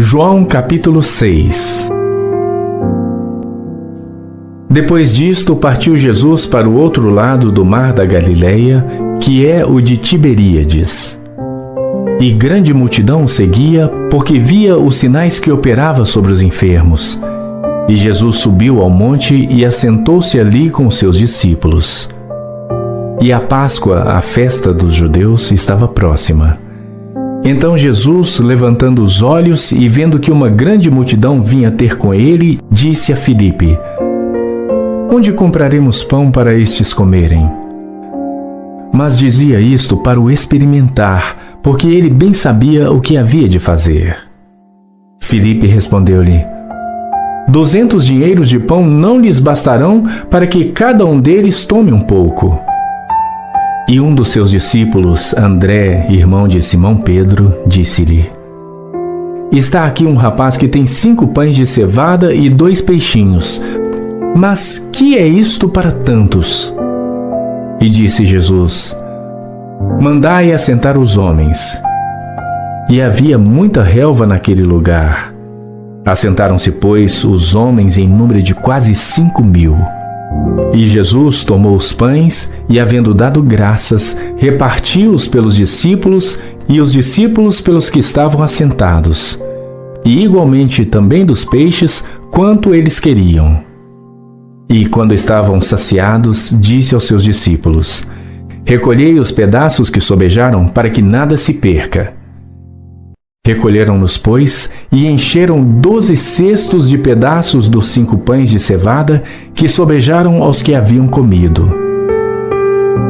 João capítulo 6. Depois disto, partiu Jesus para o outro lado do mar da Galileia, que é o de Tiberíades. E grande multidão o seguia, porque via os sinais que operava sobre os enfermos. E Jesus subiu ao monte e assentou-se ali com os seus discípulos. E a Páscoa, a festa dos judeus, estava próxima. Então Jesus, levantando os olhos e vendo que uma grande multidão vinha ter com ele, disse a Filipe: Onde compraremos pão para estes comerem? Mas dizia isto para o experimentar, porque ele bem sabia o que havia de fazer. Filipe respondeu-lhe: 200 dinheiros de pão não lhes bastarão para que cada um deles tome um pouco. E um dos seus discípulos, André, irmão de Simão Pedro, disse-lhe: Está aqui um rapaz que tem 5 pães de cevada e 2 peixinhos. Mas que é isto para tantos? E disse Jesus: Mandai assentar os homens. E havia muita relva naquele lugar. Assentaram-se, pois, os homens em número de quase 5.000. E Jesus tomou os pães e, havendo dado graças, repartiu-os pelos discípulos e os discípulos pelos que estavam assentados, e igualmente também dos peixes, quanto eles queriam. E quando estavam saciados, disse aos seus discípulos: Recolhei os pedaços que sobejaram, para que nada se perca. Recolheram-nos, pois, e encheram 12 cestos de pedaços dos 5 pães de cevada que sobejaram aos que haviam comido.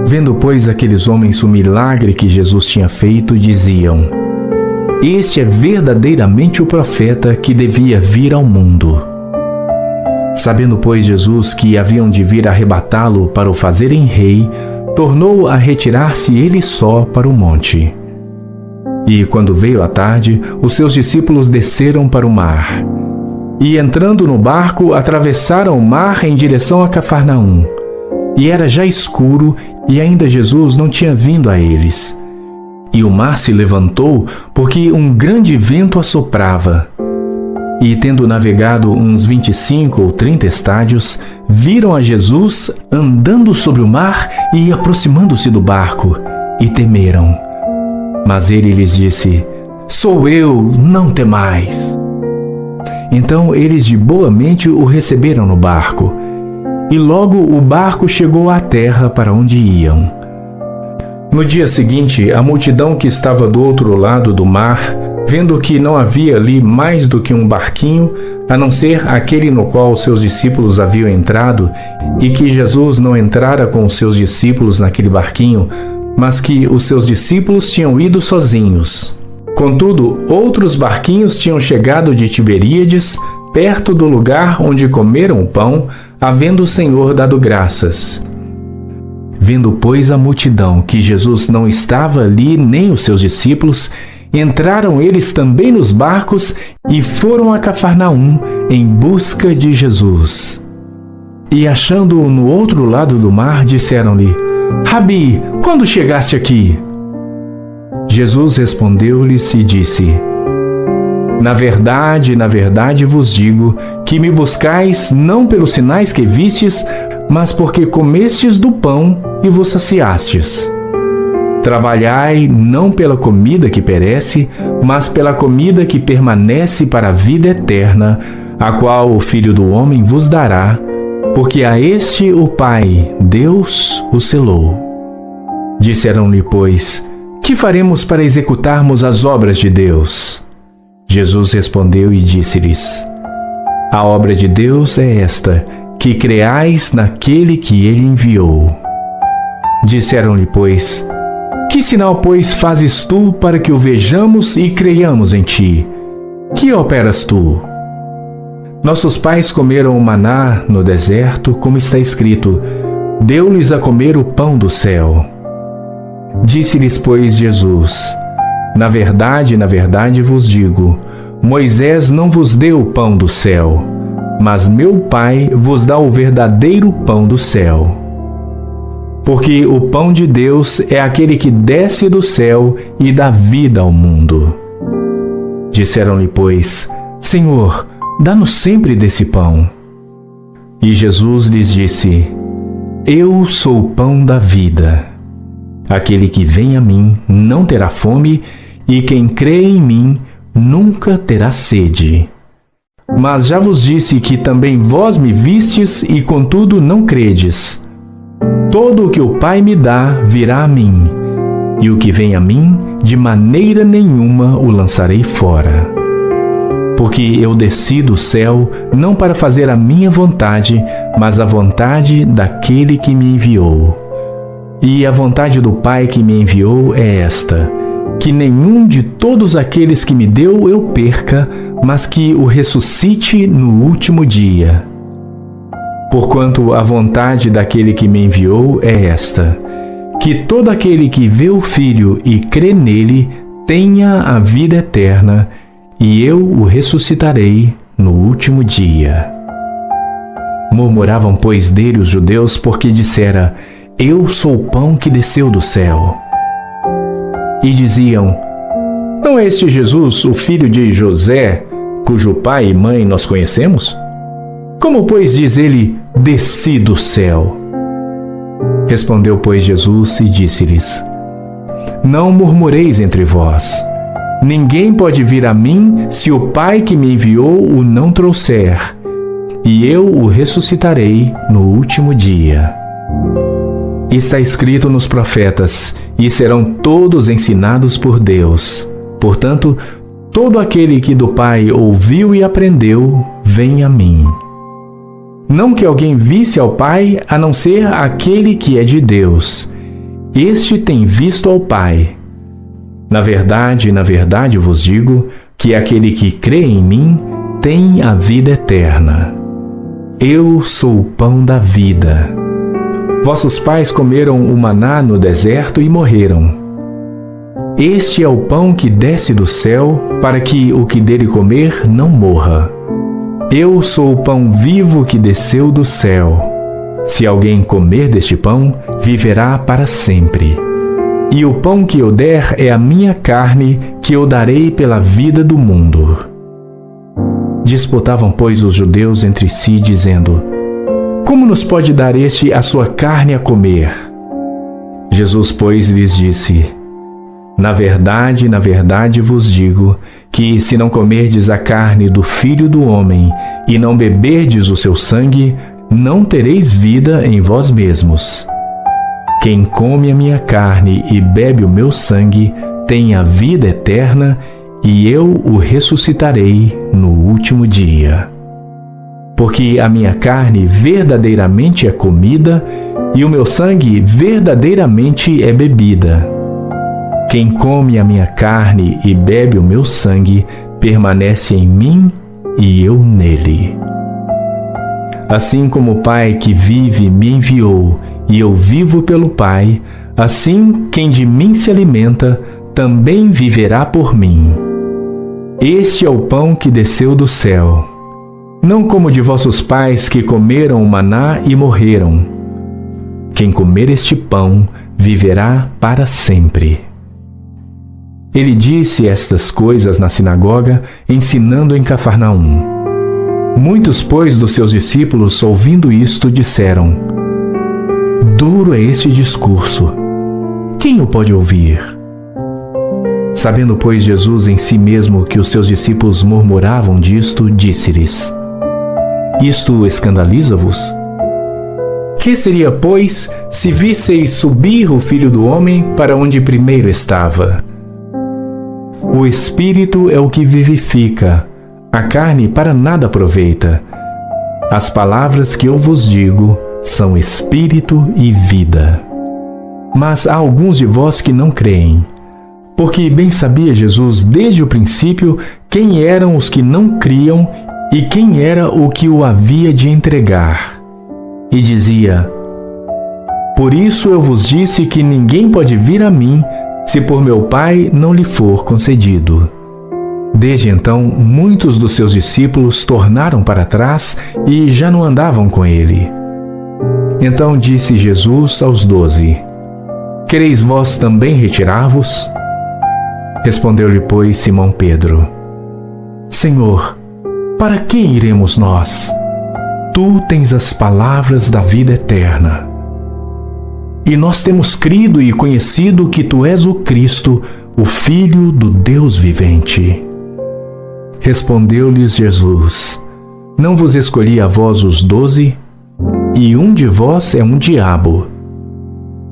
Vendo, pois, aqueles homens o milagre que Jesus tinha feito, diziam: Este é verdadeiramente o profeta que devia vir ao mundo. Sabendo, pois, Jesus que haviam de vir arrebatá-lo para o fazerem rei, tornou a retirar-se ele só para o monte. E quando veio a tarde, os seus discípulos desceram para o mar. E entrando no barco, atravessaram o mar em direção a Cafarnaum. E era já escuro, e ainda Jesus não tinha vindo a eles. E o mar se levantou, porque um grande vento assoprava. E tendo navegado uns 25 ou 30 estádios, viram a Jesus andando sobre o mar e aproximando-se do barco, e temeram. Mas ele lhes disse: Sou eu, não temais. Então eles de boa mente o receberam no barco, e logo o barco chegou à terra para onde iam. No dia seguinte, a multidão que estava do outro lado do mar, vendo que não havia ali mais do que um barquinho, a não ser aquele no qual os seus discípulos haviam entrado, e que Jesus não entrara com os seus discípulos naquele barquinho, mas que os seus discípulos tinham ido sozinhos. Contudo, outros barquinhos tinham chegado de Tiberíades, perto do lugar onde comeram o pão, havendo o Senhor dado graças. Vendo, pois, a multidão que Jesus não estava ali, nem os seus discípulos, entraram eles também nos barcos e foram a Cafarnaum em busca de Jesus. E achando-o no outro lado do mar, disseram-lhe: Rabi, quando chegaste aqui? Jesus respondeu-lhes e disse: Na verdade vos digo que me buscais não pelos sinais que vistes, mas porque comestes do pão e vos saciastes. Trabalhai não pela comida que perece, mas pela comida que permanece para a vida eterna, a qual o Filho do Homem vos dará, porque a este o Pai, Deus, o selou. Disseram-lhe, pois: Que faremos para executarmos as obras de Deus? Jesus respondeu e disse-lhes: A obra de Deus é esta, que creais naquele que ele enviou. Disseram-lhe, pois: Que sinal, pois, fazes tu para que o vejamos e creiamos em ti? Que operas tu? Nossos pais comeram o maná no deserto, como está escrito: Deu-lhes a comer o pão do céu. Disse-lhes, pois, Jesus: Na verdade vos digo, Moisés não vos deu o pão do céu, mas meu Pai vos dá o verdadeiro pão do céu. Porque o pão de Deus é aquele que desce do céu e dá vida ao mundo. Disseram-lhe, pois: Senhor, dá-nos sempre desse pão. E Jesus lhes disse: Eu sou o pão da vida. Aquele que vem a mim não terá fome, e quem crê em mim nunca terá sede. Mas já vos disse que também vós me vistes e contudo não credes. Todo o que o Pai me dá virá a mim, e o que vem a mim, de maneira nenhuma o lançarei fora. Porque eu desci do céu não para fazer a minha vontade, mas a vontade daquele que me enviou. E a vontade do Pai que me enviou é esta: que nenhum de todos aqueles que me deu eu perca, mas que o ressuscite no último dia. Porquanto a vontade daquele que me enviou é esta: que todo aquele que vê o Filho e crê nele tenha a vida eterna, e eu o ressuscitarei no último dia. Murmuravam, pois, dele os judeus, porque dissera: Eu sou o pão que desceu do céu. E diziam: Não é este Jesus, o filho de José, cujo pai e mãe nós conhecemos? Como, pois, diz ele: Desci do céu? Respondeu, pois, Jesus e disse-lhes: Não murmureis entre vós. Ninguém pode vir a mim se o Pai que me enviou o não trouxer, e eu o ressuscitarei no último dia. Está escrito nos profetas: E serão todos ensinados por Deus. Portanto, todo aquele que do Pai ouviu e aprendeu, vem a mim. Não que alguém visse ao Pai, a não ser aquele que é de Deus. Este tem visto ao Pai. Na verdade vos digo que aquele que crê em mim tem a vida eterna. Eu sou o pão da vida. Vossos pais comeram o maná no deserto e morreram. Este é o pão que desce do céu, para que o que dele comer não morra. Eu sou o pão vivo que desceu do céu. Se alguém comer deste pão, viverá para sempre. E o pão que eu der é a minha carne, que eu darei pela vida do mundo. Disputavam, pois, os judeus entre si, dizendo: Como nos pode dar este a sua carne a comer? Jesus, pois, lhes disse: Na verdade vos digo que, se não comerdes a carne do Filho do Homem e não beberdes o seu sangue, não tereis vida em vós mesmos. Quem come a minha carne e bebe o meu sangue tem a vida eterna, e eu o ressuscitarei no último dia. Porque a minha carne verdadeiramente é comida, e o meu sangue verdadeiramente é bebida. Quem come a minha carne e bebe o meu sangue permanece em mim e eu nele. Assim como o Pai que vive me enviou, e eu vivo pelo Pai, assim quem de mim se alimenta também viverá por mim. Este é o pão que desceu do céu. Não como de vossos pais que comeram o maná e morreram. Quem comer este pão viverá para sempre. Ele disse estas coisas na sinagoga, ensinando em Cafarnaum. Muitos, pois, dos seus discípulos, ouvindo isto, disseram: Duro é este discurso. Quem o pode ouvir? Sabendo, pois, Jesus em si mesmo que os seus discípulos murmuravam disto, disse-lhes: Isto escandaliza-vos? Que seria, pois, se visseis subir o Filho do Homem para onde primeiro estava? O Espírito é o que vivifica, a carne para nada aproveita. As palavras que eu vos digo são espírito e vida. Mas há alguns de vós que não creem. Porque bem sabia Jesus desde o princípio quem eram os que não criam e quem era o que o havia de entregar. E dizia: Por isso eu vos disse que ninguém pode vir a mim se por meu Pai não lhe for concedido. Desde então, muitos dos seus discípulos tornaram para trás e já não andavam com ele. Então disse Jesus aos 12: Quereis vós também retirar-vos? Respondeu-lhe, pois, Simão Pedro: Senhor, para que iremos nós? Tu tens as palavras da vida eterna. E nós temos crido e conhecido que Tu és o Cristo, o Filho do Deus vivente. Respondeu-lhes Jesus: Não vos escolhi a vós os 12, e um de vós é um diabo.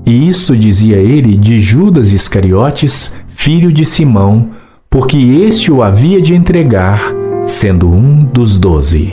E isso dizia ele de Judas Iscariotes, filho de Simão, porque este o havia de entregar, sendo um dos 12.